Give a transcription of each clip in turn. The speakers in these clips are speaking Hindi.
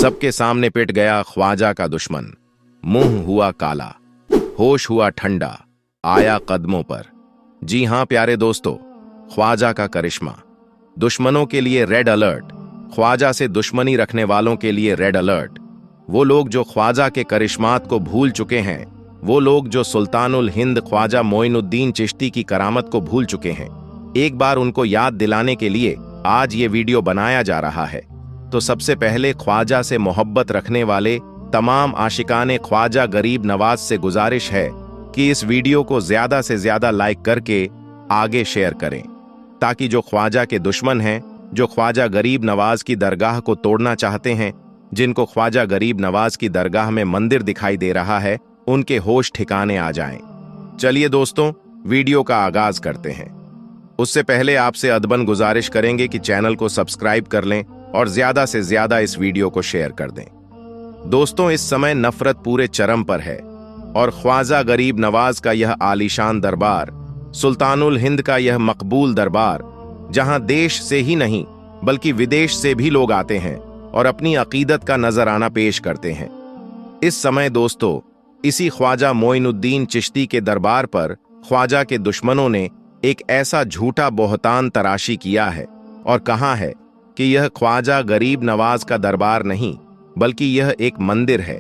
सबके सामने पिट गया ख्वाजा का दुश्मन। मुंह हुआ काला, होश हुआ ठंडा, आया कदमों पर। जी हां प्यारे दोस्तों, ख्वाजा का करिश्मा। दुश्मनों के लिए रेड अलर्ट, ख्वाजा से दुश्मनी रखने वालों के लिए रेड अलर्ट। वो लोग जो ख्वाजा के करिश्मात को भूल चुके हैं, वो लोग जो सुल्तानुल हिंद ख्वाजा मोइनुद्दीन चिश्ती की करामत को भूल चुके हैं, एक बार उनको याद दिलाने के लिए आज ये वीडियो बनाया जा रहा है। तो सबसे पहले ख्वाजा से मोहब्बत रखने वाले तमाम आशिकाने ख्वाजा गरीब नवाज से गुजारिश है कि इस वीडियो को ज्यादा से ज्यादा लाइक करके आगे शेयर करें, ताकि जो ख्वाजा के दुश्मन हैं, जो ख्वाजा गरीब नवाज की दरगाह को तोड़ना चाहते हैं, जिनको ख्वाजा गरीब नवाज की दरगाह में मंदिर दिखाई दे रहा है, उनके होश ठिकाने आ जाएं। चलिए दोस्तों, वीडियो का आगाज करते हैं। उससे पहले आपसे अदबन गुजारिश करेंगे कि चैनल को सब्सक्राइब कर लें और ज्यादा से ज्यादा इस वीडियो को शेयर कर दें। दोस्तों, इस समय नफरत पूरे चरम पर है और ख्वाजा गरीब नवाज का यह आलीशान दरबार, सुल्तानुल हिंद का यह मकबूल दरबार, जहां देश से ही नहीं बल्कि विदेश से भी लोग आते हैं और अपनी अकीदत का नजराना पेश करते हैं। इस समय दोस्तों, इसी ख्वाजा मोइनुद्दीन चिश्ती के दरबार पर ख्वाजा के दुश्मनों ने एक ऐसा झूठा बोहतान तराशी किया है और कहा है कि यह ख्वाजा गरीब नवाज का दरबार नहीं बल्कि यह एक मंदिर है।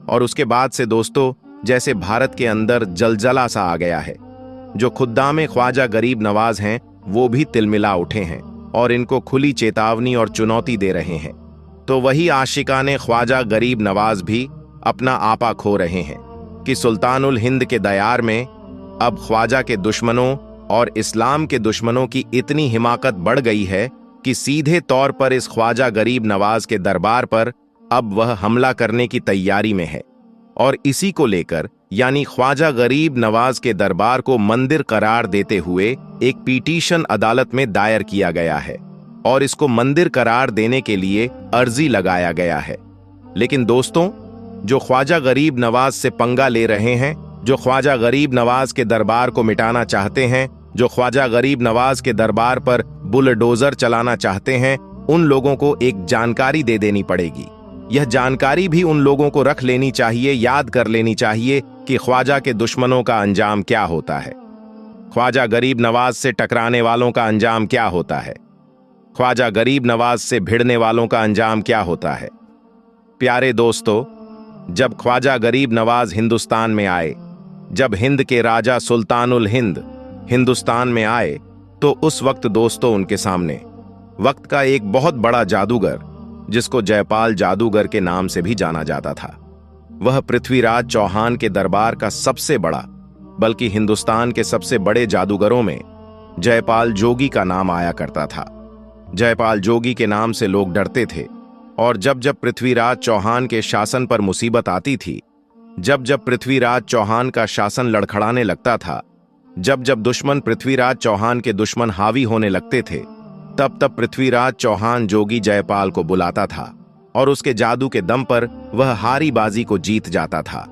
और उसके बाद से दोस्तों, जैसे भारत के अंदर जलजला सा आ गया है। जो खुद्दामे ख्वाजा गरीब नवाज हैं, वो भी तिलमिला उठे हैं और इनको खुली चेतावनी और चुनौती दे रहे हैं। तो वही आशिकाने ख्वाजा गरीब नवाज भी अपना आपा खो रहे हैं कि सुल्तानुल हिंद के दयार में अब ख्वाजा के दुश्मनों और इस्लाम के दुश्मनों की इतनी हिमाकत बढ़ गई है कि सीधे तौर पर इस ख्वाजा गरीब नवाज के दरबार पर अब वह हमला करने की तैयारी में है। और इसी को लेकर, यानी ख्वाजा गरीब नवाज के दरबार को मंदिर करार देते हुए एक पिटीशन अदालत में दायर किया गया है और इसको मंदिर करार देने के लिए अर्जी लगाया गया है। लेकिन दोस्तों, जो ख्वाजा गरीब नवाज से पंगा ले रहे हैं, जो ख्वाजा गरीब नवाज के दरबार को मिटाना चाहते हैं, जो ख्वाजा गरीब नवाज के दरबार पर बुलडोजर चलाना चाहते हैं, उन लोगों को एक जानकारी दे देनी पड़ेगी। यह जानकारी भी उन लोगों को रख लेनी चाहिए, याद कर लेनी चाहिए कि ख्वाजा के दुश्मनों का अंजाम क्या होता है, ख्वाजा गरीब नवाज से टकराने वालों का अंजाम क्या होता है, ख्वाजा गरीब नवाज से भिड़ने वालों का अंजाम क्या होता है। प्यारे दोस्तों, जब ख्वाजा गरीब नवाज हिंदुस्तान में आए, जब हिंद के राजा सुल्तानुल हिंद हिंदुस्तान में आए, तो उस वक्त दोस्तों उनके सामने वक्त का एक बहुत बड़ा जादूगर, जिसको जयपाल जादूगर के नाम से भी जाना जाता था, वह पृथ्वीराज चौहान के दरबार का सबसे बड़ा, बल्कि हिंदुस्तान के सबसे बड़े जादूगरों में जयपाल जोगी का नाम आया करता था। जयपाल जोगी के नाम से लोग डरते थे और जब जब पृथ्वीराज चौहान के शासन पर मुसीबत आती थी, जब जब पृथ्वीराज चौहान का शासन लड़खड़ाने लगता था, जब जब दुश्मन पृथ्वीराज चौहान के दुश्मन हावी होने लगते थे, तब तब पृथ्वीराज चौहान जोगी जयपाल को बुलाता था और उसके जादू के दम पर वह हारी बाजी को जीत जाता था।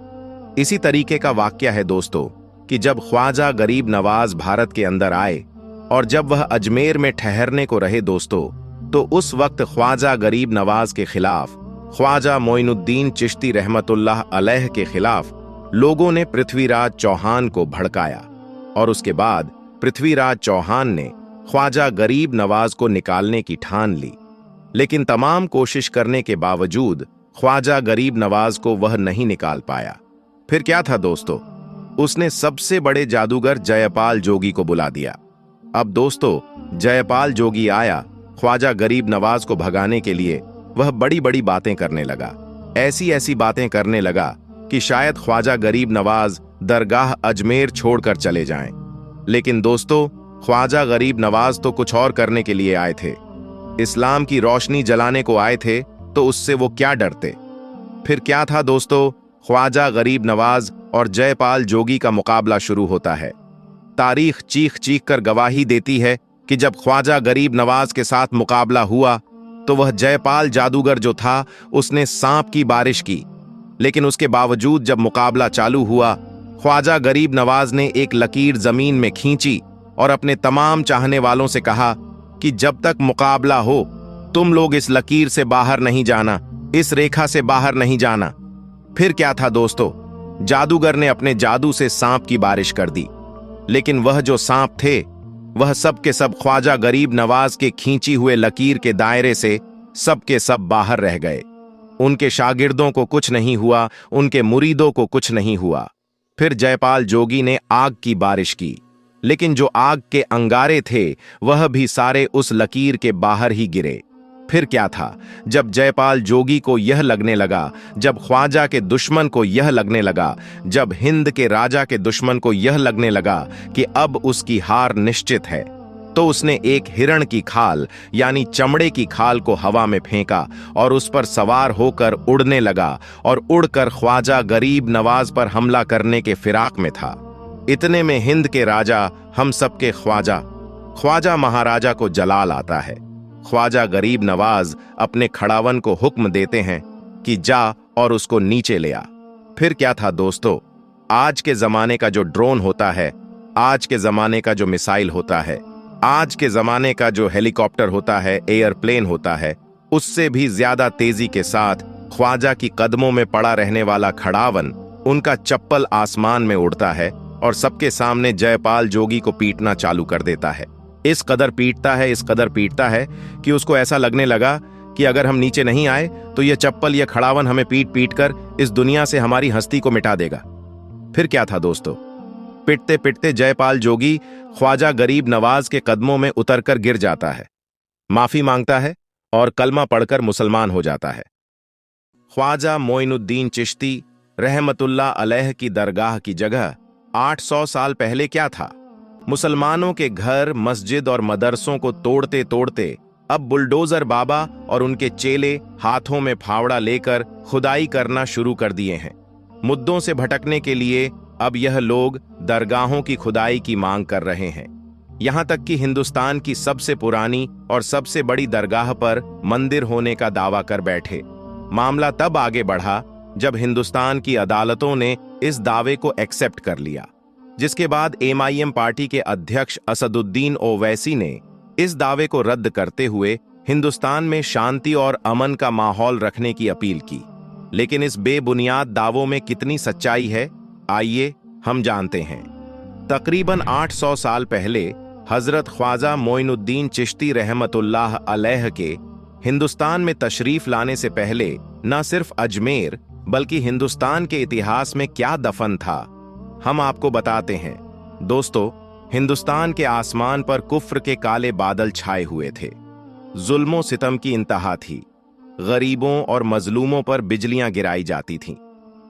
इसी तरीके का वाकया है दोस्तों कि जब ख्वाजा गरीब नवाज भारत के अंदर आए और जब वह अजमेर में ठहरने को रहे दोस्तों, तो उस वक्त ख्वाजा गरीब नवाज के खिलाफ, ख्वाजा मोइनुद्दीन चिश्ती रहमतुल्लाह अलैह के खिलाफ लोगों ने पृथ्वीराज चौहान को भड़काया और उसके बाद पृथ्वीराज चौहान ने ख्वाजा गरीब नवाज को निकालने की ठान ली। लेकिन तमाम कोशिश करने के बावजूद ख्वाजा गरीब नवाज को वह नहीं निकाल पाया। फिर क्या था दोस्तों, उसने सबसे बड़े जादूगर जयपाल जोगी को बुला दिया। अब दोस्तों, जयपाल जोगी आया ख्वाजा गरीब नवाज को भगाने के लिए। वह बड़ी बड़ी बातें करने लगा, ऐसी ऐसी बातें करने लगा कि शायद ख्वाजा गरीब नवाज दरगाह अजमेर छोड़कर चले जाएं। लेकिन दोस्तों, ख्वाजा गरीब नवाज तो कुछ और करने के लिए आए थे, इस्लाम की रोशनी जलाने को आए थे, तो उससे वो क्या डरते। फिर क्या था दोस्तों, ख्वाजा गरीब नवाज और जयपाल जोगी का मुकाबला शुरू होता है। तारीख चीख चीख कर गवाही देती है कि जब ख्वाजा गरीब नवाज के साथ मुकाबला हुआ, तो वह जयपाल जादूगर जो था, उसने सांप की बारिश की। लेकिन उसके बावजूद जब मुकाबला चालू हुआ, ख्वाजा गरीब नवाज ने एक लकीर जमीन में खींची और अपने तमाम चाहने वालों से कहा कि जब तक मुकाबला हो, तुम लोग इस लकीर से बाहर नहीं जाना, इस रेखा से बाहर नहीं जाना। फिर क्या था दोस्तों, जादूगर ने अपने जादू से सांप की बारिश कर दी, लेकिन वह जो सांप थे वह सब के सब ख्वाजा गरीब नवाज के खींची हुए लकीर के दायरे से सब के सब बाहर रह गए। उनके शागिर्दों को कुछ नहीं हुआ, उनके मुरीदों को कुछ नहीं हुआ। फिर जयपाल जोगी ने आग की बारिश की, लेकिन जो आग के अंगारे थे वह भी सारे उस लकीर के बाहर ही गिरे। फिर क्या था, जब जयपाल जोगी को यह लगने लगा, जब ख्वाजा के दुश्मन को यह लगने लगा, जब हिंद के राजा के दुश्मन को यह लगने लगा कि अब उसकी हार निश्चित है, तो उसने एक हिरण की खाल यानी चमड़े की खाल को हवा में फेंका और उस पर सवार होकर उड़ने लगा और उड़कर ख्वाजा गरीब नवाज पर हमला करने के फिराक में था। इतने में हिंद के राजा, हम सबके ख्वाजा महाराजा को जलाल आता है। ख्वाजा गरीब नवाज अपने खड़ावन को हुक्म देते हैं कि जा और उसको नीचे ले आ। फिर क्या था दोस्तों, आज के जमाने का जो ड्रोन होता है, आज के जमाने का जो मिसाइल होता है, आज के जमाने का जो हेलीकॉप्टर होता है, एयरप्लेन होता है, उससे भी ज्यादा तेजी के साथ ख्वाजा की कदमों में पड़ा रहने वाला खड़ावन, उनका चप्पल आसमान में उड़ता है और सबके सामने जयपाल जोगी को पीटना चालू कर देता है। इस कदर पीटता है कि उसको ऐसा लगने लगा कि अगर हम नीचे नहीं आए तो यह चप्पल, यह खड़ावन हमें पीट पीट कर इस दुनिया से हमारी हस्ती को मिटा देगा। फिर क्या था दोस्तों, पिटते पिटते जयपाल जोगी ख्वाजा गरीब नवाज के कदमों में उतरकर गिर जाता है, माफी मांगता है और कलमा पढ़कर मुसलमान हो जाता है। ख्वाजा मोइनुद्दीन चिश्ती रहमतुल्लाह अलैह की दरगाह की जगह 800 साल पहले क्या था? मुसलमानों के घर, मस्जिद और मदरसों को तोड़ते तोड़ते अब बुलडोजर बाबा और उनके चेले हाथों में फावड़ा लेकर खुदाई करना शुरू कर दिए हैं। मुद्दों से भटकने के लिए अब यह लोग दरगाहों की खुदाई की मांग कर रहे हैं। यहां तक कि हिंदुस्तान की सबसे पुरानी और सबसे बड़ी दरगाह पर मंदिर होने का दावा कर बैठे। मामला तब आगे बढ़ा जब हिंदुस्तान की अदालतों ने इस दावे को एक्सेप्ट कर लिया, जिसके बाद MIM पार्टी के अध्यक्ष असदुद्दीन ओवैसी ने इस दावे को रद्द करते हुए हिंदुस्तान में शांति और अमन का माहौल रखने की अपील की। लेकिन इस बेबुनियाद दावों में कितनी सच्चाई है, आइए हम जानते हैं। तकरीबन 800 साल पहले हजरत ख्वाजा मोइनुद्दीन चिश्ती रहमतुल्लाह अलैह के हिंदुस्तान में तशरीफ लाने से पहले न सिर्फ अजमेर बल्कि हिंदुस्तान के इतिहास में क्या दफन था, हम आपको बताते हैं। दोस्तों, हिंदुस्तान के आसमान पर कुफ्र के काले बादल छाए हुए थे। जुल्मों सितम की इंतहा थी। गरीबों और मजलूमों पर बिजलियां गिराई जाती थीं।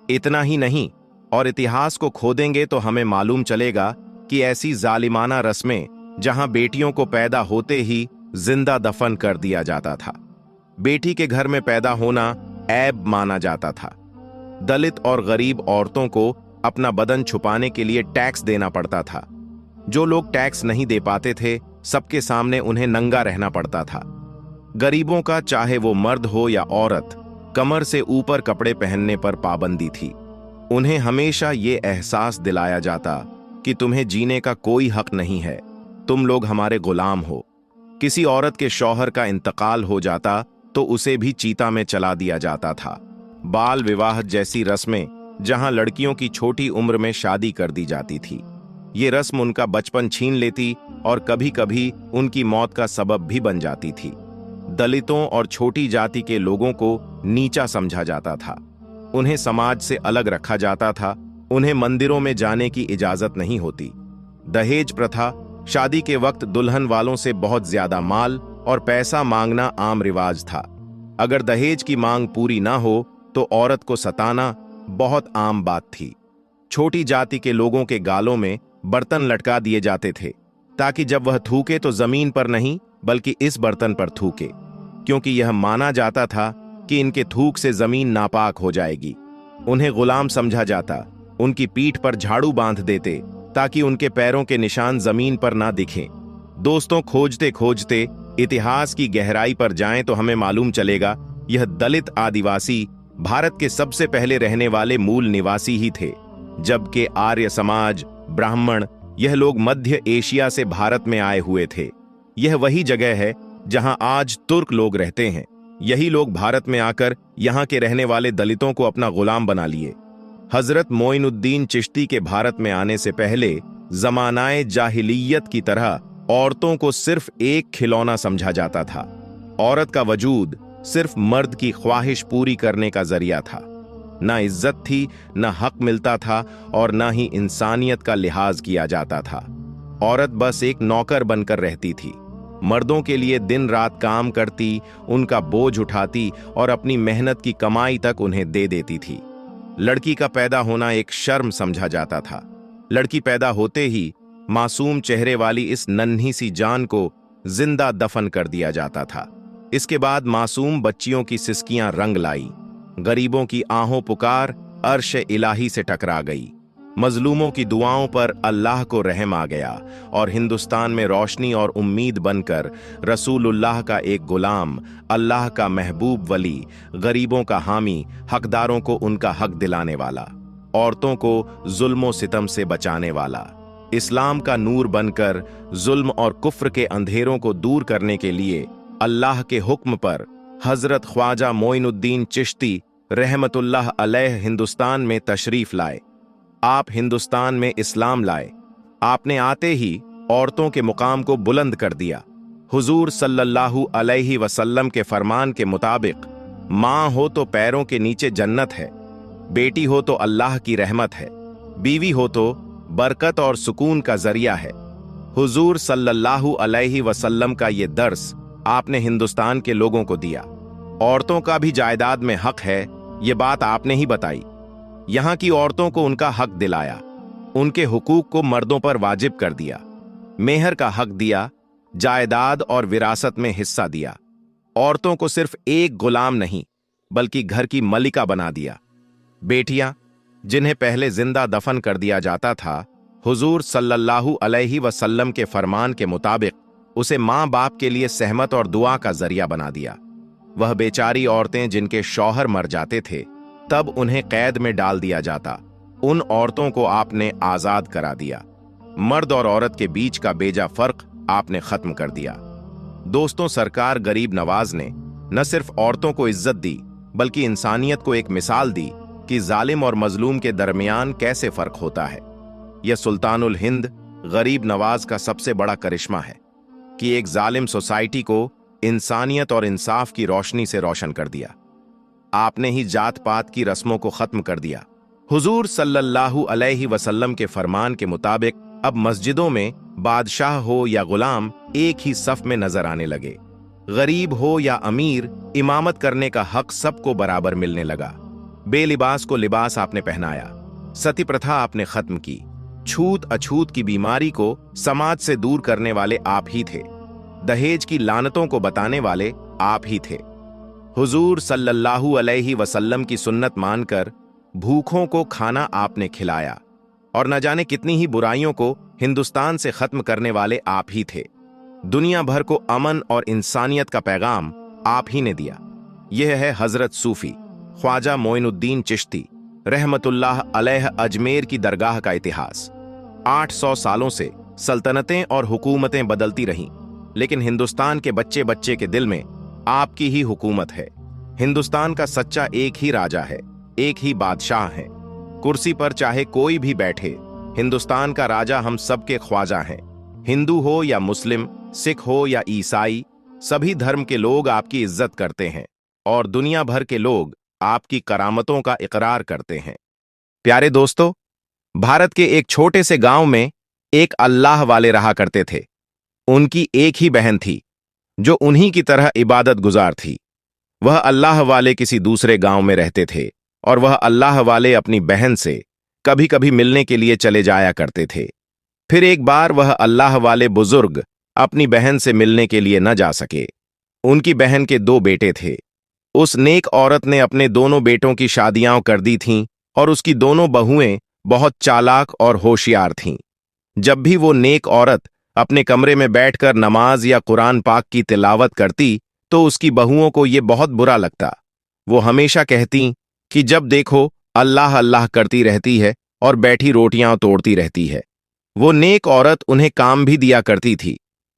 इतना ही नहीं, और इतिहास को खोदेंगे तो हमें मालूम चलेगा कि ऐसी जालिमाना रस्में जहां बेटियों को पैदा होते ही जिंदा दफन कर दिया जाता था। बेटी के घर में पैदा होना ऐब माना जाता था। दलित और गरीब औरतों को अपना बदन छुपाने के लिए टैक्स देना पड़ता था। जो लोग टैक्स नहीं दे पाते थे, सबके सामने उन्हें नंगा रहना पड़ता था। गरीबों का, चाहे वो मर्द हो या औरत, कमर से ऊपर कपड़े पहनने पर पाबंदी थी। उन्हें हमेशा ये एहसास दिलाया जाता कि तुम्हें जीने का कोई हक नहीं है, तुम लोग हमारे गुलाम हो। किसी औरत के शौहर का इंतकाल हो जाता तो उसे भी चीता में चला दिया जाता था। बाल विवाह जैसी रस्में, जहां लड़कियों की छोटी उम्र में शादी कर दी जाती थी, ये रस्म उनका बचपन छीन लेती और कभी कभी उनकी मौत का सबब भी बन जाती थी। दलितों और छोटी जाति के लोगों को नीचा समझा जाता था। उन्हें समाज से अलग रखा जाता था। उन्हें मंदिरों में जाने की इजाजत नहीं होती। दहेज प्रथा, शादी के वक्त दुल्हन वालों से बहुत ज्यादा माल और पैसा मांगना आम रिवाज था। अगर दहेज की मांग पूरी ना हो तो औरत को सताना बहुत आम बात थी। छोटी जाति के लोगों के गालों में बर्तन लटका दिए जाते थे ताकि जब वह थूके तो जमीन पर नहीं बल्कि इस बर्तन पर थूके, क्योंकि यह माना जाता था कि इनके थूक से जमीन नापाक हो जाएगी। उन्हें गुलाम समझा जाता। उनकी पीठ पर झाड़ू बांध देते ताकि उनके पैरों के निशान जमीन पर ना दिखें। दोस्तों, खोजते खोजते इतिहास की गहराई पर जाएं तो हमें मालूम चलेगा यह दलित आदिवासी भारत के सबसे पहले रहने वाले मूल निवासी ही थे, जबकि आर्य समाज, ब्राह्मण, यह लोग मध्य एशिया से भारत में आए हुए थे। यह वही जगह है जहां आज तुर्क लोग रहते हैं। यही लोग भारत में आकर यहाँ के रहने वाले दलितों को अपना गुलाम बना लिए। हजरत मोइनुद्दीन चिश्ती के भारत में आने से पहले जमानाए जाहिलियत की तरह औरतों को सिर्फ एक खिलौना समझा जाता था। औरत का वजूद सिर्फ मर्द की ख्वाहिश पूरी करने का जरिया था। ना इज्जत थी, ना हक मिलता था और ना ही इंसानियत का लिहाज किया जाता था। औरत बस एक नौकर बनकर रहती थी। मर्दों के लिए दिन रात काम करती, उनका बोझ उठाती और अपनी मेहनत की कमाई तक उन्हें दे देती थी। लड़की का पैदा होना एक शर्म समझा जाता था। लड़की पैदा होते ही मासूम चेहरे वाली इस नन्ही सी जान को जिंदा दफन कर दिया जाता था। इसके बाद मासूम बच्चियों की सिसकियां रंग लाई। गरीबों की आहों पुकार अर्श इलाही से टकरा गई। मजलूमों की दुआओं पर अल्लाह को रहम आ गया और हिंदुस्तान में रोशनी और उम्मीद बनकर रसूलुल्लाह का एक गुलाम, अल्लाह का महबूब वली, गरीबों का हामी, हकदारों को उनका हक दिलाने वाला, औरतों को जुल्म सितम से बचाने वाला, इस्लाम का नूर बनकर जुल्म और कुफ्र के अंधेरों को दूर करने के लिए अल्लाह के हुक्म पर हजरत ख्वाजा मोइनुद्दीन चिश्ती रहमतुल्लाह अलैह हिंदुस्तान में तशरीफ लाए। आप हिंदुस्तान में इस्लाम लाए। आपने आते ही औरतों के मुकाम को बुलंद कर दिया। हुजूर सल्लल्लाहु अलैहि वसल्लम के फरमान के मुताबिक माँ हो तो पैरों के नीचे जन्नत है, बेटी हो तो अल्लाह की रहमत है, बीवी हो तो बरकत और सुकून का जरिया है। हुजूर सल्लल्लाहु अलैहि वसल्लम का ये दर्स आपने हिंदुस्तान के लोगों को दिया। औरतों का भी जायदाद में हक है, ये बात आपने ही बताई। यहाँ की औरतों को उनका हक दिलाया, उनके हुकूक को मर्दों पर वाजिब कर दिया, मेहर का हक दिया, जायदाद और विरासत में हिस्सा दिया। औरतों को सिर्फ एक गुलाम नहीं बल्कि घर की मलिका बना दिया। बेटियां जिन्हें पहले जिंदा दफन कर दिया जाता था, हुजूर सल्लल्लाहु अलैहि वसल्लम के फरमान के मुताबिक उसे मां बाप के लिए सहमत और दुआ का जरिया बना दिया। वह बेचारी औरतें जिनके शौहर मर जाते थे, तब उन्हें कैद में डाल दिया जाता, उन औरतों को आपने आजाद करा दिया। मर्द और औरत के बीच का बेजा फर्क आपने खत्म कर दिया। दोस्तों, सरकार गरीब नवाज ने न सिर्फ औरतों को इज्जत दी बल्कि इंसानियत को एक मिसाल दी कि जालिम और मजलूम के दरमियान कैसे फर्क होता है। यह सुल्तानुल हिंद गरीब नवाज का सबसे बड़ा करिश्मा है कि एक जालिम सोसाइटी को इंसानियत और इंसाफ की रोशनी से रोशन कर दिया। आपने ही जात पात की रस्मों को खत्म कर दिया। हुजूर सल्लल्लाहु अलैहि वसल्लम के फरमान के मुताबिक अब मस्जिदों में बादशाह हो या गुलाम एक ही सफ में नजर आने लगे। गरीब हो या अमीर, इमामत करने का हक सबको बराबर मिलने लगा। बेलिबास को लिबास आपने पहनाया। सती प्रथा आपने खत्म की। छूत अछूत की बीमारी को समाज से दूर करने वाले आप ही थे। दहेज की लानतों को बताने वाले आप ही थे। हुजूर सल्लल्लाहु अलैहि वसल्लम की सुन्नत मानकर भूखों को खाना आपने खिलाया और न जाने कितनी ही बुराइयों को हिंदुस्तान से खत्म करने वाले आप ही थे। दुनिया भर को अमन और इंसानियत का पैगाम आप ही ने दिया। यह है हजरत सूफी ख्वाजा मोइनुद्दीन चिश्ती रहमतुल्लाह अलैह अजमेर की दरगाह का इतिहास। 800 सालों से सल्तनतें और हुकूमतें बदलती रहीं, लेकिन हिंदुस्तान के बच्चे बच्चे के दिल में आपकी ही हुकूमत है। हिंदुस्तान का सच्चा एक ही राजा है, एक ही बादशाह है। कुर्सी पर चाहे कोई भी बैठे, हिंदुस्तान का राजा हम सबके ख्वाजा हैं। हिंदू हो या मुस्लिम, सिख हो या ईसाई, सभी धर्म के लोग आपकी इज्जत करते हैं और दुनिया भर के लोग आपकी करामतों का इकरार करते हैं। प्यारे दोस्तों, भारत के एक छोटे से गांव में एक अल्लाह वाले रहा करते थे। उनकी एक ही बहन थी जो उन्हीं की तरह इबादत गुजार थी। वह अल्लाह वाले किसी दूसरे गांव में रहते थे और वह अल्लाह वाले अपनी बहन से कभी कभी मिलने के लिए चले जाया करते थे। फिर एक बार वह अल्लाह वाले बुजुर्ग अपनी बहन से मिलने के लिए न जा सके। उनकी बहन के 2 बेटे थे। उस नेक औरत ने अपने दोनों बेटों की शादियां कर दी थीं और उसकी दोनों बहुएं बहुत चालाक और होशियार थीं। जब भी वो नेक औरत अपने कमरे में बैठकर नमाज या कुरान पाक की तिलावत करती तो उसकी बहुओं को ये बहुत बुरा लगता। वो हमेशा कहती कि जब देखो अल्लाह अल्लाह करती रहती है और बैठी रोटियां तोड़ती रहती है। वो नेक औरत उन्हें काम भी दिया करती थी।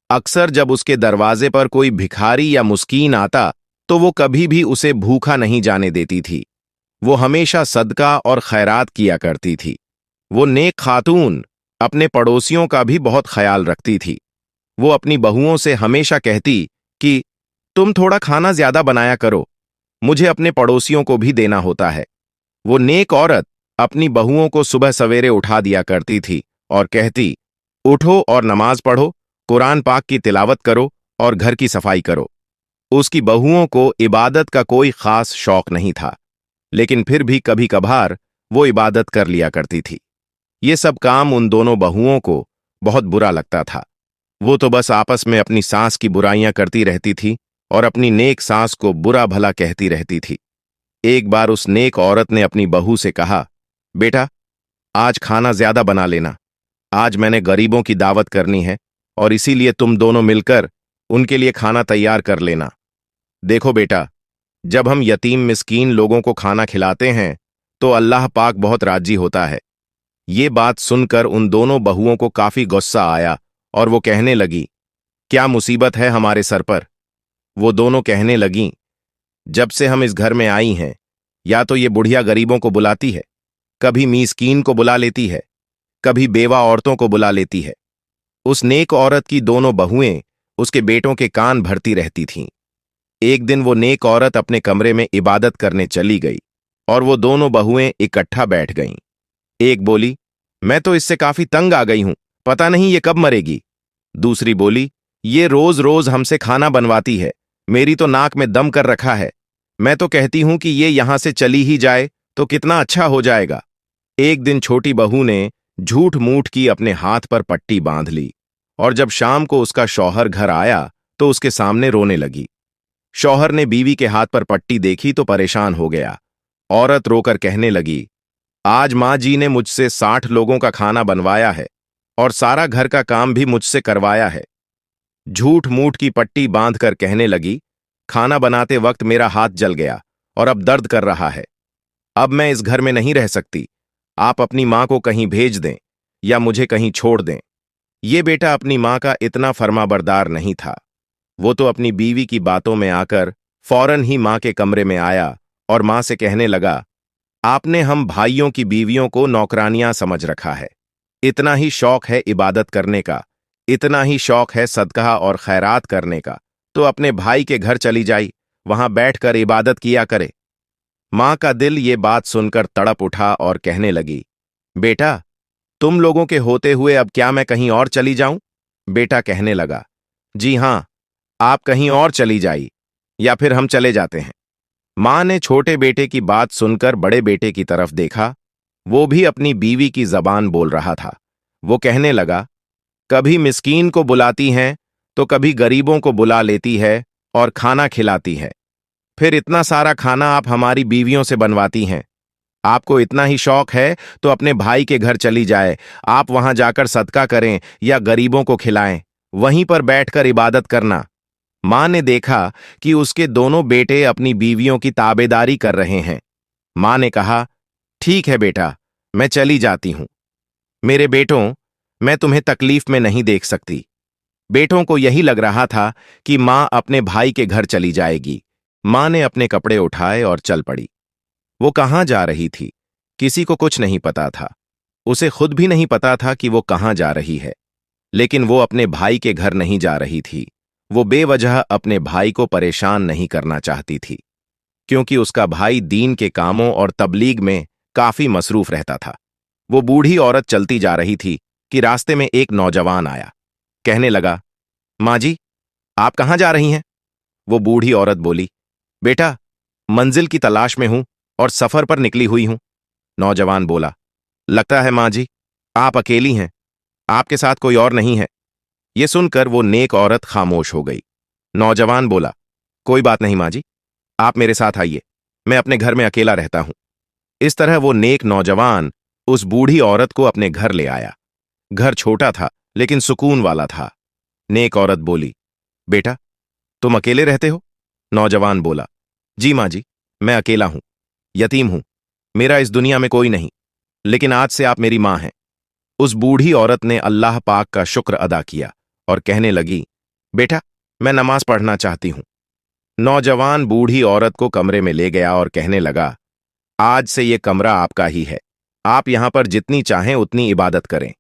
अक्सर जब उसके दरवाजे पर कोई भिखारी या मुस्कीन आता तो वो कभी भी उसे भूखा नहीं जाने देती थी। वो हमेशा सदका और खैरात किया करती थी। वो नेक खातून अपने पड़ोसियों का भी बहुत ख्याल रखती थी। वो अपनी बहुओं से हमेशा कहती कि तुम थोड़ा खाना ज्यादा बनाया करो, मुझे अपने पड़ोसियों को भी देना होता है। वो नेक औरत अपनी बहुओं को सुबह सवेरे उठा दिया करती थी और कहती, उठो और नमाज पढ़ो, कुरान पाक की तिलावत करो और घर की सफाई करो। उसकी बहुओं को इबादत का कोई खास शौक नहीं था, लेकिन फिर भी कभी कभार वो इबादत कर लिया करती थी। ये सब काम उन दोनों बहुओं को बहुत बुरा लगता था। वो तो बस आपस में अपनी सास की बुराइयां करती रहती थी और अपनी नेक सास को बुरा भला कहती रहती थी। एक बार उस नेक औरत ने अपनी बहू से कहा, बेटा, आज खाना ज्यादा बना लेना, आज मैंने गरीबों की दावत करनी है और इसीलिए तुम दोनों मिलकर उनके लिए खाना तैयार कर लेना। देखो बेटा, जब हम यतीम मिस्कीन लोगों को खाना खिलाते हैं तो अल्लाह पाक बहुत राजी होता है। ये बात सुनकर उन दोनों बहुओं को काफी गुस्सा आया और वो कहने लगी, क्या मुसीबत है हमारे सर पर। वो दोनों कहने लगीं, जब से हम इस घर में आई हैं, या तो ये बुढ़िया गरीबों को बुलाती है, कभी मिस्कीन को बुला लेती है, कभी बेवा औरतों को बुला लेती है। उस नेक औरत की दोनों बहुएं उसके बेटों के कान भरती रहती थीं। एक दिन वो नेक औरत अपने कमरे में इबादत करने चली गई और वो दोनों बहुएं इकट्ठा बैठ गईं। एक बोली, मैं तो इससे काफी तंग आ गई हूं, पता नहीं ये कब मरेगी। दूसरी बोली, ये रोज रोज हमसे खाना बनवाती है, मेरी तो नाक में दम कर रखा है। मैं तो कहती हूं कि ये यहां से चली ही जाए तो कितना अच्छा हो जाएगा। एक दिन छोटी बहू ने झूठ मूठ की अपने हाथ पर पट्टी बांध ली और जब शाम को उसका शौहर घर आया तो उसके सामने रोने लगी। शौहर ने बीवी के हाथ पर पट्टी देखी तो परेशान हो गया। औरत रोकर कहने लगी, आज माँ जी ने मुझसे 60 लोगों का खाना बनवाया है और सारा घर का काम भी मुझसे करवाया है। झूठ मूठ की पट्टी बांधकर कहने लगी, खाना बनाते वक्त मेरा हाथ जल गया और अब दर्द कर रहा है। अब मैं इस घर में नहीं रह सकती। आप अपनी माँ को कहीं भेज दें या मुझे कहीं छोड़ दें। ये बेटा अपनी माँ का इतना फर्माबरदार नहीं था। वो तो अपनी बीवी की बातों में आकर फौरन ही माँ के कमरे में आया और माँ से कहने लगा, आपने हम भाइयों की बीवियों को नौकरानियां समझ रखा है। इतना ही शौक है इबादत करने का, इतना ही शौक है सदका और खैरात करने का, तो अपने भाई के घर चली जाई, वहां बैठकर इबादत किया करे। मां का दिल ये बात सुनकर तड़प उठा और कहने लगी, बेटा, तुम लोगों के होते हुए अब क्या मैं कहीं और चली जाऊं। बेटा कहने लगा, जी हां, आप कहीं और चली जाई या फिर हम चले जाते हैं। मां ने छोटे बेटे की बात सुनकर बड़े बेटे की तरफ देखा। वो भी अपनी बीवी की जबान बोल रहा था। वो कहने लगा, कभी मिस्कीन को बुलाती हैं तो कभी गरीबों को बुला लेती है और खाना खिलाती है। फिर इतना सारा खाना आप हमारी बीवियों से बनवाती हैं। आपको इतना ही शौक है तो अपने भाई के घर चली जाए, आप वहां जाकर सदका करें या गरीबों को खिलाएं, वहीं पर बैठकर इबादत करना। मां ने देखा कि उसके दोनों बेटे अपनी बीवियों की ताबेदारी कर रहे हैं। मां ने कहा, ठीक है बेटा, मैं चली जाती हूं। मेरे बेटों, मैं तुम्हें तकलीफ में नहीं देख सकती। बेटों को यही लग रहा था कि मां अपने भाई के घर चली जाएगी। मां ने अपने कपड़े उठाए और चल पड़ी। वो कहां जा रही थी, किसी को कुछ नहीं पता था। उसे खुद भी नहीं पता था कि वो कहां जा रही है। लेकिन वो अपने भाई के घर नहीं जा रही थी। वो बेवजह अपने भाई को परेशान नहीं करना चाहती थी, क्योंकि उसका भाई दीन के कामों और तबलीग में काफी मसरूफ रहता था। वो बूढ़ी औरत चलती जा रही थी कि रास्ते में एक नौजवान आया। कहने लगा, माँ जी, आप कहाँ जा रही हैं। वो बूढ़ी औरत बोली, बेटा, मंजिल की तलाश में हूं और सफर पर निकली हुई हूं। नौजवान बोला, लगता है माँ जी, आप अकेली हैं, आपके साथ कोई और नहीं है। ये सुनकर वो नेक औरत खामोश हो गई। नौजवान बोला, कोई बात नहीं माँ जी, आप मेरे साथ आइए, मैं अपने घर में अकेला रहता हूं। इस तरह वो नेक नौजवान उस बूढ़ी औरत को अपने घर ले आया। घर छोटा था लेकिन सुकून वाला था। नेक औरत बोली, बेटा, तुम अकेले रहते हो। नौजवान बोला, जी माँ जी, मैं अकेला हूं, यतीम हूं, मेरा इस दुनिया में कोई नहीं, लेकिन आज से आप मेरी मां हैं। उस बूढ़ी औरत ने अल्लाह पाक का शुक्र अदा किया और कहने लगी, बेटा, मैं नमाज पढ़ना चाहती हूं। नौजवान बूढ़ी औरत को कमरे में ले गया और कहने लगा, आज से ये कमरा आपका ही है। आप यहां पर जितनी चाहें उतनी इबादत करें।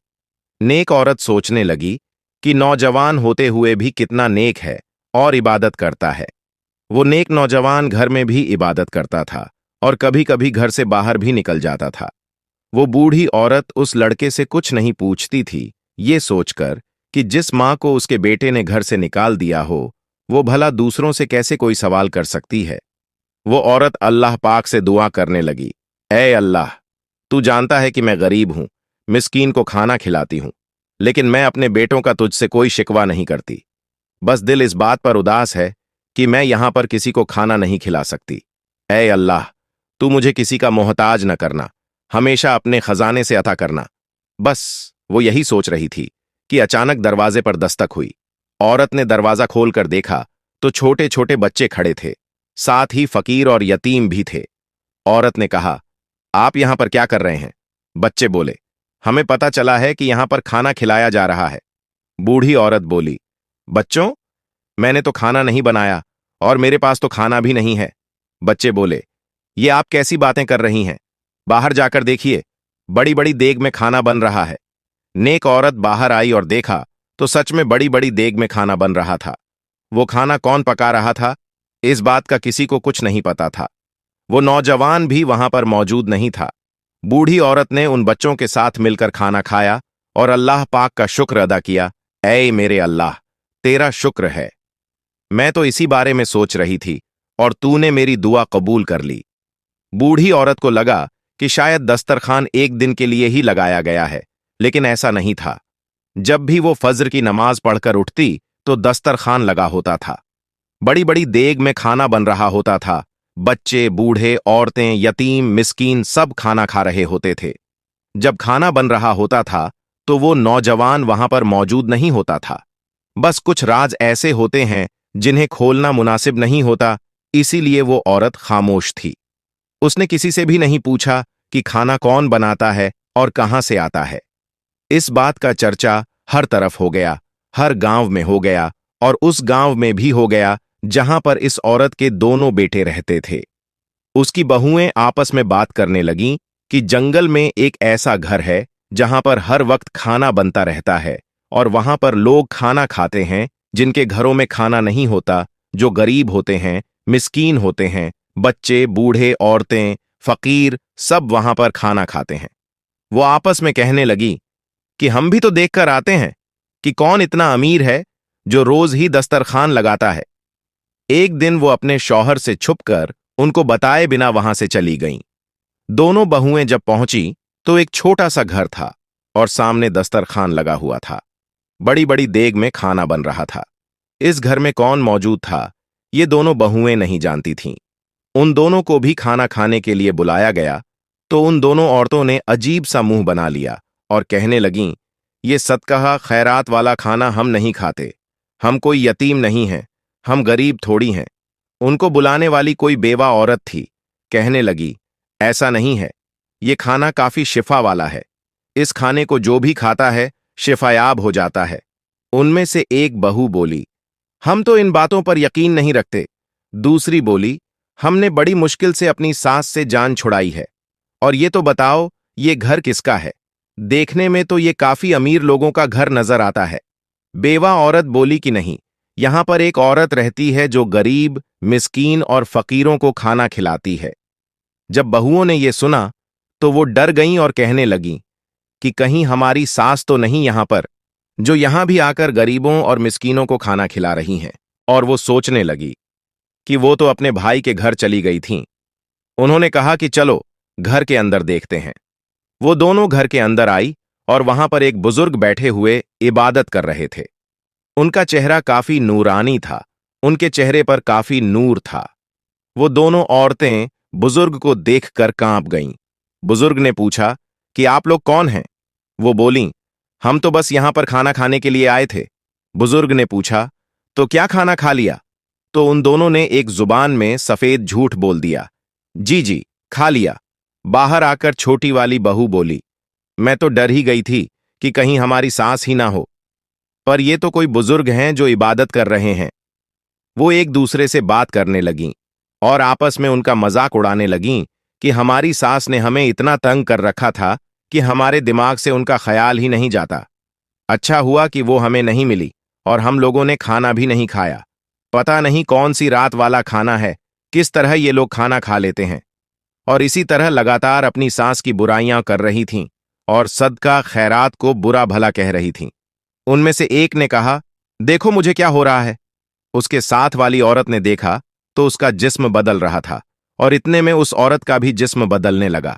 नेक औरत सोचने लगी कि नौजवान होते हुए भी कितना नेक है और इबादत करता है। वो नेक नौजवान घर में भी इबादत करता था और कभी कभी घर से बाहर भी निकल जाता था। वो बूढ़ी औरत उस लड़के से कुछ नहीं पूछती थी, ये सोचकर कि जिस मां को उसके बेटे ने घर से निकाल दिया हो, वो भला दूसरों से कैसे कोई सवाल कर सकती है। वो औरत अल्लाह पाक से दुआ करने लगी, ऐ अल्लाह, तू जानता है कि मैं गरीब हूं, मिस्कीन को खाना खिलाती हूं, लेकिन मैं अपने बेटों का तुझसे कोई शिकवा नहीं करती। बस दिल इस बात पर उदास है कि मैं यहां पर किसी को खाना नहीं खिला सकती। ऐ अल्लाह, तू मुझे किसी का मोहताज न करना, हमेशा अपने खजाने से अता करना। बस वो यही सोच रही थी कि अचानक दरवाजे पर दस्तक हुई। औरत ने दरवाजा खोलकर देखा तो छोटे छोटे बच्चे खड़े थे, साथ ही फकीर और यतीम भी थे। औरत ने कहा, आप यहां पर क्या कर रहे हैं? बच्चे बोले, हमें पता चला है कि यहां पर खाना खिलाया जा रहा है। बूढ़ी औरत बोली, बच्चों, मैंने तो खाना नहीं बनाया और मेरे पास तो खाना भी नहीं है। बच्चे बोले, ये आप कैसी बातें कर रही हैं? बाहर जाकर देखिए, बड़ी बड़ी देग में खाना बन रहा है। नेक औरत बाहर आई और देखा तो सच में बड़ी बड़ी देग में खाना बन रहा था। वो खाना कौन पका रहा था, इस बात का किसी को कुछ नहीं पता था। वो नौजवान भी वहां पर मौजूद नहीं था। बूढ़ी औरत ने उन बच्चों के साथ मिलकर खाना खाया और अल्लाह पाक का शुक्र अदा किया। ऐ मेरे अल्लाह, तेरा शुक्र है, मैं तो इसी बारे में सोच रही थी और तूने मेरी दुआ कबूल कर ली। बूढ़ी औरत को लगा कि शायद दस्तरखान एक दिन के लिए ही लगाया गया है, लेकिन ऐसा नहीं था। जब भी वो फज्र की नमाज पढ़कर उठती तो दस्तरखान लगा होता था। बड़ी बड़ी देग में खाना बन रहा होता था। बच्चे, बूढ़े, औरतें, यतीम, मिस्कीन सब खाना खा रहे होते थे। जब खाना बन रहा होता था तो वो नौजवान वहां पर मौजूद नहीं होता था। बस कुछ राज ऐसे होते हैं जिन्हें खोलना मुनासिब नहीं होता, इसीलिए वो औरत खामोश थी। उसने किसी से भी नहीं पूछा कि खाना कौन बनाता है और कहां से आता है। इस बात का चर्चा हर तरफ हो गया, हर गांव में हो गया और उस गांव में भी हो गया जहां पर इस औरत के दोनों बेटे रहते थे। उसकी बहुएं आपस में बात करने लगीं कि जंगल में एक ऐसा घर है जहां पर हर वक्त खाना बनता रहता है और वहां पर लोग खाना खाते हैं जिनके घरों में खाना नहीं होता, जो गरीब होते हैं, मिस्कीन होते हैं, बच्चे, बूढ़े, औरतें, फकीर सब वहां पर खाना खाते हैं। वो आपस में कहने लगी कि हम भी तो देखकर आते हैं कि कौन इतना अमीर है जो रोज ही दस्तरखान लगाता है। एक दिन वो अपने शौहर से छुपकर उनको बताए बिना वहां से चली गईं। दोनों बहुएं जब पहुंची तो एक छोटा सा घर था और सामने दस्तरखान लगा हुआ था। बड़ी बड़ी देग में खाना बन रहा था। इस घर में कौन मौजूद था, ये दोनों बहुएं नहीं जानती थीं। उन दोनों को भी खाना खाने के लिए बुलाया गया तो उन दोनों औरतों ने अजीब सा मुंह बना लिया और कहने लगीं, ये सदका खैरात वाला खाना हम नहीं खाते। हम कोई यतीम नहीं हैं, हम गरीब थोड़ी हैं। उनको बुलाने वाली कोई बेवा औरत थी। कहने लगी, ऐसा नहीं है, ये खाना काफी शिफा वाला है। इस खाने को जो भी खाता है शिफायाब हो जाता है। उनमें से एक बहू बोली, हम तो इन बातों पर यकीन नहीं रखते। दूसरी बोली, हमने बड़ी मुश्किल से अपनी सास से जान छुड़ाई है। और ये तो बताओ, ये घर किसका है? देखने में तो ये काफी अमीर लोगों का घर नजर आता है। बेवा औरत बोली कि नहीं, यहां पर एक औरत रहती है जो गरीब, मिस्कीन और फकीरों को खाना खिलाती है। जब बहुओं ने यह सुना तो वो डर गईं और कहने लगीं कि कहीं हमारी सास तो नहीं यहां पर, जो यहां भी आकर गरीबों और मिस्कीनों को खाना खिला रही हैं। और वो सोचने लगी कि वो तो अपने भाई के घर चली गई थीं। उन्होंने कहा कि चलो घर के अंदर देखते हैं। वो दोनों घर के अंदर आई और वहां पर एक बुजुर्ग बैठे हुए इबादत कर रहे थे। उनका चेहरा काफी नूरानी था, उनके चेहरे पर काफी नूर था। वो दोनों औरतें बुजुर्ग को देखकर कांप गईं। बुजुर्ग ने पूछा कि आप लोग कौन हैं? वो बोलीं, हम तो बस यहां पर खाना खाने के लिए आए थे। बुजुर्ग ने पूछा, तो क्या खाना खा लिया? तो उन दोनों ने एक जुबान में सफेद झूठ बोल दिया, जी जी, खा लिया। बाहर आकर छोटी वाली बहू बोली, मैं तो डर ही गई थी कि कहीं हमारी सास ही ना हो, पर ये तो कोई बुजुर्ग हैं जो इबादत कर रहे हैं। वो एक दूसरे से बात करने लगीं और आपस में उनका मजाक उड़ाने लगीं कि हमारी सास ने हमें इतना तंग कर रखा था कि हमारे दिमाग से उनका ख्याल ही नहीं जाता। अच्छा हुआ कि वो हमें नहीं मिली और हम लोगों ने खाना भी नहीं खाया। पता नहीं कौन सी रात वाला खाना है, किस तरह ये लोग खाना खा लेते हैं। और इसी तरह लगातार अपनी सास की बुराइयां कर रही थीं और सदका खैरात को बुरा भला कह रही थीं। उनमें से एक ने कहा, देखो मुझे क्या हो रहा है। उसके साथ वाली औरत ने देखा तो उसका जिस्म बदल रहा था और इतने में उस औरत का भी जिस्म बदलने लगा।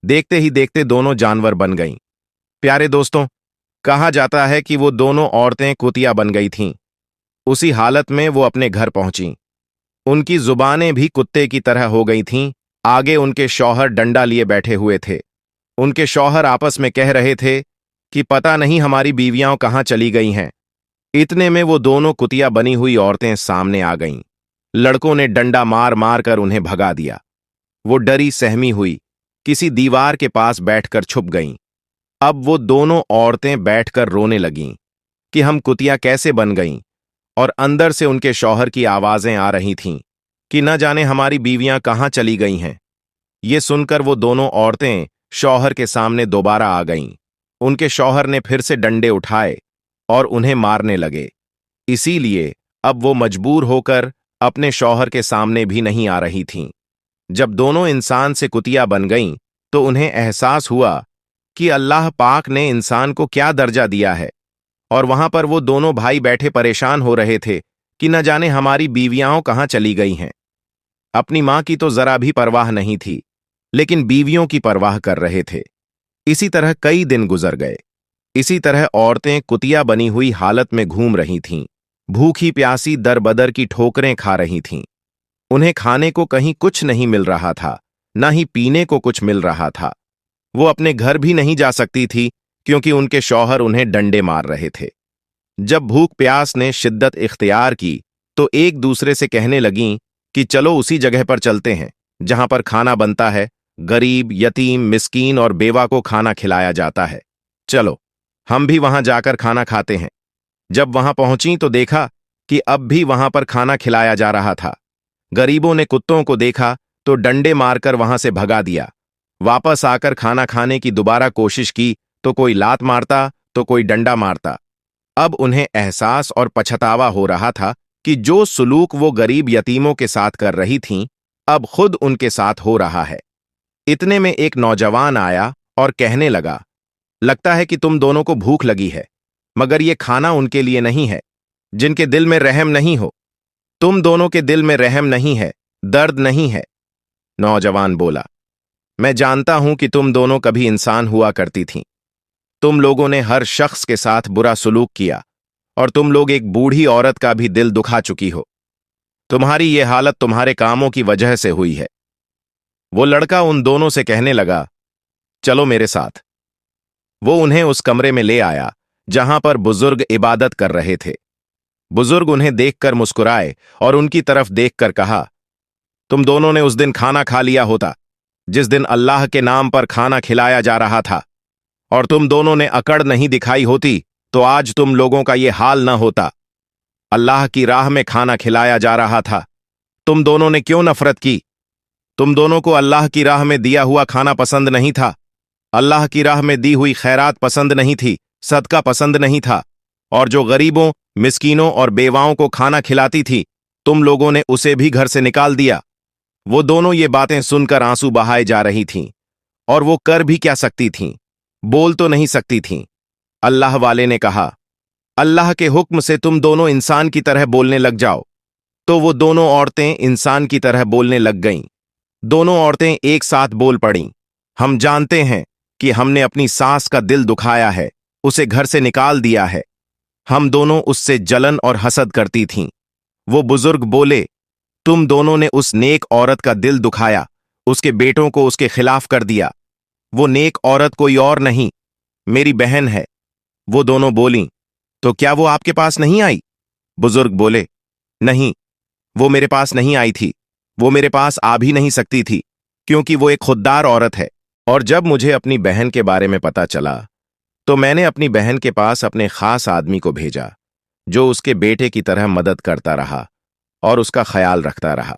देखते ही देखते दोनों जानवर बन गईं। प्यारे दोस्तों, कहा जाता है कि वो दोनों औरतें कुतिया बन गई थीं। उसी हालत में वो अपने घर पहुंची। उनकी जुबानें भी कुत्ते की तरह हो गई थीं। आगे उनके शौहर डंडा लिए बैठे हुए थे। उनके शौहर आपस में कह रहे थे कि पता नहीं हमारी बीवियां कहां चली गई हैं। इतने में वो दोनों कुतिया बनी हुई औरतें सामने आ गईं। लड़कों ने डंडा मार मार कर उन्हें भगा दिया। वो डरी सहमी हुई किसी दीवार के पास बैठकर छुप गईं। अब वो दोनों औरतें बैठकर रोने लगीं कि हम कुतिया कैसे बन गईं, और अंदर से उनके शौहर की आवाजें आ रही थीं कि न जाने हमारी बीवियां कहां चली गई हैं। ये सुनकर वो दोनों औरतें शौहर के सामने दोबारा आ गईं। उनके शौहर ने फिर से डंडे उठाए और उन्हें मारने लगे। इसीलिए अब वो मजबूर होकर अपने शौहर के सामने भी नहीं आ रही थीं। जब दोनों इंसान से कुतिया बन गईं तो उन्हें एहसास हुआ कि अल्लाह पाक ने इंसान को क्या दर्जा दिया है, और वहां पर वो दोनों भाई बैठे परेशान हो रहे थे कि न जाने हमारी बीवियां कहां चली गई हैं। अपनी मां की तो जरा भी परवाह नहीं थी, लेकिन बीवियों की परवाह कर रहे थे। इसी तरह कई दिन गुजर गए। इसी तरह औरतें कुतिया बनी हुई हालत में घूम रही थीं। भूखी प्यासी दर बदर की ठोकरें खा रही थीं। उन्हें खाने को कहीं कुछ नहीं मिल रहा था, न ही पीने को कुछ मिल रहा था। वो अपने घर भी नहीं जा सकती थी क्योंकि उनके शौहर उन्हें डंडे मार रहे थे। जब भूख प्यास ने शिद्दत इख्तियार की तो एक दूसरे से कहने लगीं कि चलो उसी जगह पर चलते हैं जहां पर खाना बनता है, गरीब, यतीम, मिस्कीन और बेवा को खाना खिलाया जाता है। चलो हम भी वहां जाकर खाना खाते हैं। जब वहां पहुंची तो देखा कि अब भी वहां पर खाना खिलाया जा रहा था। गरीबों ने कुत्तों को देखा तो डंडे मारकर वहां से भगा दिया। वापस आकर खाना खाने की दोबारा कोशिश की तो कोई लात मारता तो कोई डंडा मारता। अब उन्हें एहसास और पछतावा हो रहा था कि जो सुलूक वो गरीब यतीमों के साथ कर रही थीं, अब खुद उनके साथ हो रहा है। इतने में एक नौजवान आया और कहने लगा, लगता है कि तुम दोनों को भूख लगी है, मगर ये खाना उनके लिए नहीं है जिनके दिल में रहम नहीं हो। तुम दोनों के दिल में रहम नहीं है, दर्द नहीं है। नौजवान बोला, मैं जानता हूं कि तुम दोनों कभी इंसान हुआ करती थीं। तुम लोगों ने हर शख्स के साथ बुरा सलूक किया और तुम लोग एक बूढ़ी औरत का भी दिल दुखा चुकी हो। तुम्हारी ये हालत तुम्हारे कामों की वजह से हुई है। वो लड़का उन दोनों से कहने लगा, चलो मेरे साथ। वो उन्हें उस कमरे में ले आया जहां पर बुजुर्ग इबादत कर रहे थे। बुजुर्ग उन्हें देखकर मुस्कुराए और उनकी तरफ देखकर कहा, तुम दोनों ने उस दिन खाना खा लिया होता जिस दिन अल्लाह के नाम पर खाना खिलाया जा रहा था, और तुम दोनों ने अकड़ नहीं दिखाई होती तो आज तुम लोगों का ये हाल न होता। अल्लाह की राह में खाना खिलाया जा रहा था, तुम दोनों ने क्यों नफरत की? तुम दोनों को अल्लाह की राह में दिया हुआ खाना पसंद नहीं था, अल्लाह की राह में दी हुई खैरात पसंद नहीं थी, सदका पसंद नहीं था, और जो गरीबों, मिस्कीनों और बेवाओं को खाना खिलाती थी, तुम लोगों ने उसे भी घर से निकाल दिया। वो दोनों ये बातें सुनकर आंसू बहाए जा रही थीं, और वो कर भी क्या सकती थीं, बोल तो नहीं सकती थीं। अल्लाह वाले ने कहा, अल्लाह के हुक्म से तुम दोनों इंसान की तरह बोलने लग जाओ। तो वो दोनों औरतें इंसान की तरह बोलने लग गईं। दोनों औरतें एक साथ बोल पड़ीं, हम जानते हैं कि हमने अपनी सास का दिल दुखाया है, उसे घर से निकाल दिया है। हम दोनों उससे जलन और हसद करती थीं। वो बुजुर्ग बोले, तुम दोनों ने उस नेक औरत का दिल दुखाया, उसके बेटों को उसके खिलाफ कर दिया। वो नेक औरत कोई और नहीं, मेरी बहन है। वो दोनों बोलीं, तो क्या वो आपके पास नहीं आई? बुजुर्ग बोले, नहीं, वो मेरे पास नहीं आई थी। वो मेरे पास आ भी नहीं सकती थी क्योंकि वो एक खुददार औरत है। और जब मुझे अपनी बहन के बारे में पता चला तो मैंने अपनी बहन के पास अपने खास आदमी को भेजा जो उसके बेटे की तरह मदद करता रहा और उसका ख्याल रखता रहा।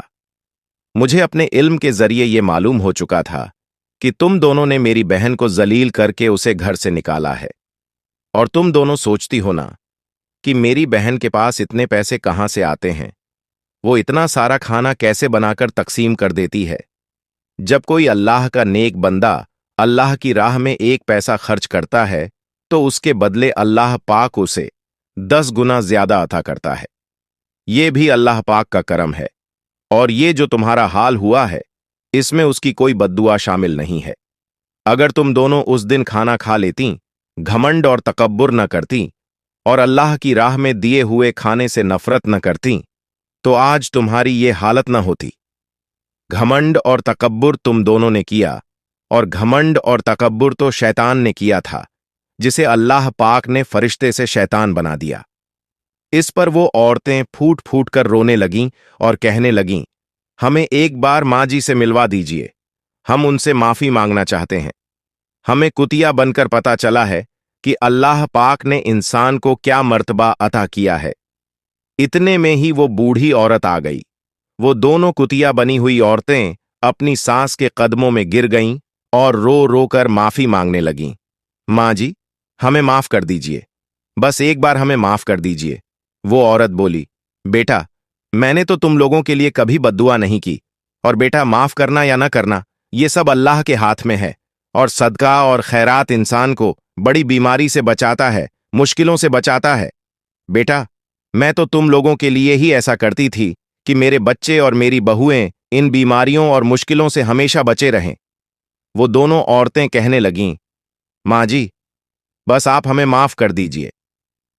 मुझे अपने इल्म के जरिए ये मालूम हो चुका था कि तुम दोनों ने मेरी बहन को जलील करके उसे घर से निकाला है, और तुम दोनों सोचती हो ना कि मेरी बहन के पास इतने पैसे कहां से आते हैं, वो इतना सारा खाना कैसे बनाकर तकसीम कर देती है। जब कोई अल्लाह का नेक बंदा अल्लाह की राह में 1 पैसा खर्च करता है तो उसके बदले अल्लाह पाक उसे 10 गुना ज्यादा अता करता है। ये भी अल्लाह पाक का करम है, और ये जो तुम्हारा हाल हुआ है इसमें उसकी कोई बद्दुआ शामिल नहीं है। अगर तुम दोनों उस दिन खाना खा लेती, घमंड और तकब्बुर न करती और अल्लाह की राह में दिए हुए खाने से नफरत न करती, तो आज तुम्हारी ये हालत न होती। घमंड और तकब्बुर तुम दोनों ने किया, और घमंड और तकब्बुर तो शैतान ने किया था, जिसे अल्लाह पाक ने फरिश्ते से शैतान बना दिया। इस पर वो औरतें फूट फूट कर रोने लगीं और कहने लगीं, हमें एक बार माँ जी से मिलवा दीजिए, हम उनसे माफी मांगना चाहते हैं। हमें कुतिया बनकर पता चला है कि अल्लाह पाक ने इंसान को क्या मर्तबा अता किया है। इतने में ही वो बूढ़ी औरत आ गई। वो दोनों कुतिया बनी हुई औरतें अपनी सास के कदमों में गिर गईं और रो रो कर माफी मांगने लगीं। माँ जी, हमें माफ कर दीजिए, बस एक बार हमें माफ कर दीजिए। वो औरत बोली, बेटा, मैंने तो तुम लोगों के लिए कभी बद्दुआ नहीं की, और बेटा माफ करना या न करना ये सब अल्लाह के हाथ में है, और सदका और खैरात इंसान को बड़ी बीमारी से बचाता है, मुश्किलों से बचाता है। बेटा, मैं तो तुम लोगों के लिए ही ऐसा करती थी कि मेरे बच्चे और मेरी बहुएं इन बीमारियों और मुश्किलों से हमेशा बचे रहें। वो दोनों औरतें कहने लगीं, माँ जी, बस आप हमें माफ कर दीजिए।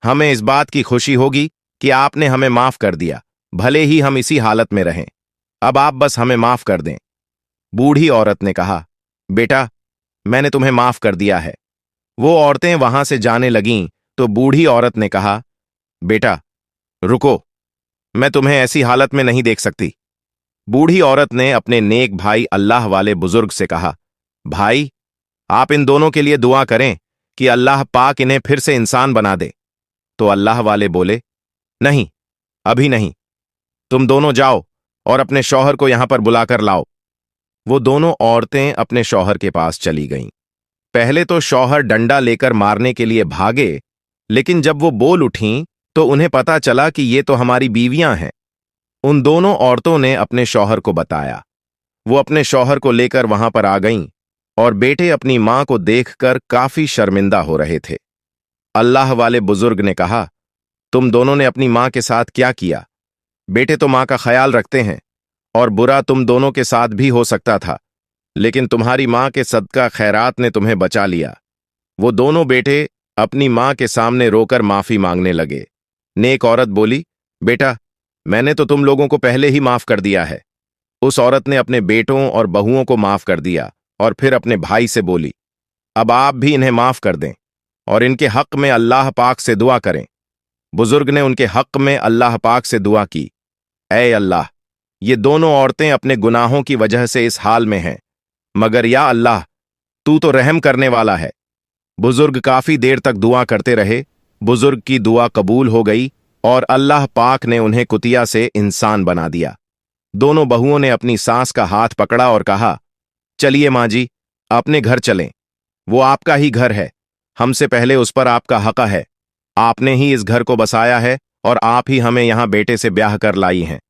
हमें इस बात की खुशी होगी कि आपने हमें माफ कर दिया, भले ही हम इसी हालत में रहें। अब आप बस हमें माफ कर दें। बूढ़ी औरत ने कहा, बेटा, मैंने तुम्हें माफ कर दिया है। वो औरतें वहां से जाने लगीं तो बूढ़ी औरत ने कहा, बेटा, रुको, मैं तुम्हें ऐसी हालत में नहीं देख सकती। बूढ़ी औरत ने अपने नेक भाई अल्लाह वाले बुजुर्ग से कहा, भाई, आप इन दोनों के लिए दुआ करें कि अल्लाह पाक इन्हें फिर से इंसान बना दे। तो अल्लाह वाले बोले, नहीं, अभी नहीं, तुम दोनों जाओ और अपने शौहर को यहां पर बुलाकर लाओ। वो दोनों औरतें अपने शौहर के पास चली गईं। पहले तो शौहर डंडा लेकर मारने के लिए भागे, लेकिन जब वो बोल उठीं तो उन्हें पता चला कि ये तो हमारी बीवियां हैं। उन दोनों औरतों ने अपने शौहर को बताया। वो अपने शौहर को लेकर वहां पर आ गईं, और बेटे अपनी मां को देखकर काफी शर्मिंदा हो रहे थे। अल्लाह वाले बुजुर्ग ने कहा, तुम दोनों ने अपनी मां के साथ क्या किया? बेटे तो मां का ख्याल रखते हैं, और बुरा तुम दोनों के साथ भी हो सकता था, लेकिन तुम्हारी मां के सदका खैरात ने तुम्हें बचा लिया। वो दोनों बेटे अपनी मां के सामने रोकर माफी मांगने लगे। नेक औरत बोली, बेटा, मैंने तो तुम लोगों को पहले ही माफ कर दिया है। उस औरत ने अपने बेटों और बहुओं को माफ कर दिया और फिर अपने भाई से बोली, अब आप भी इन्हें माफ कर दें और इनके हक में अल्लाह पाक से दुआ करें। बुजुर्ग ने उनके हक में अल्लाह पाक से दुआ की, ऐ अल्लाह, ये दोनों औरतें अपने गुनाहों की वजह से इस हाल में हैं, मगर या अल्लाह, तू तो रहम करने वाला है। बुजुर्ग काफी देर तक दुआ करते रहे। बुजुर्ग की दुआ कबूल हो गई और अल्लाह पाक ने उन्हें कुतिया से इंसान बना दिया। दोनों बहुओं ने अपनी सास का हाथ पकड़ा और कहा, चलिए माँ जी, अपने घर चलें। वो आपका ही घर है, हमसे पहले उस पर आपका हक है। आपने ही इस घर को बसाया है और आप ही हमें यहां बेटे से ब्याह कर लाई हैं,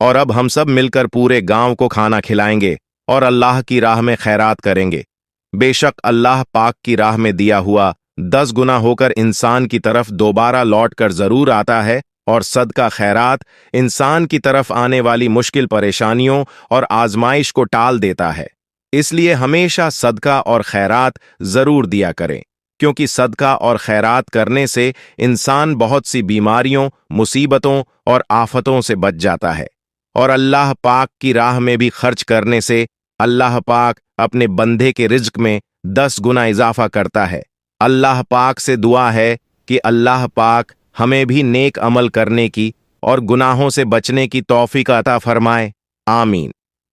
और अब हम सब मिलकर पूरे गांव को खाना खिलाएंगे और अल्लाह की राह में खैरात करेंगे। बेशक अल्लाह पाक की राह में दिया हुआ 10 गुना होकर इंसान की तरफ दोबारा लौट कर जरूर आता है, और सदका खैरात इंसान की तरफ आने वाली मुश्किल परेशानियों और आजमाइश को टाल देता है। इसलिए हमेशा सदका और खैरात जरूर दिया करें, क्योंकि सदका और खैरात करने से इंसान बहुत सी बीमारियों, मुसीबतों और आफतों से बच जाता है। और अल्लाह पाक की राह में भी खर्च करने से अल्लाह पाक अपने बंदे के रिज्क में 10 गुना इजाफा करता है। अल्लाह पाक से दुआ है कि अल्लाह पाक हमें भी नेक अमल करने की और गुनाहों से बचने की तौफीक अता फरमाए। आमीन।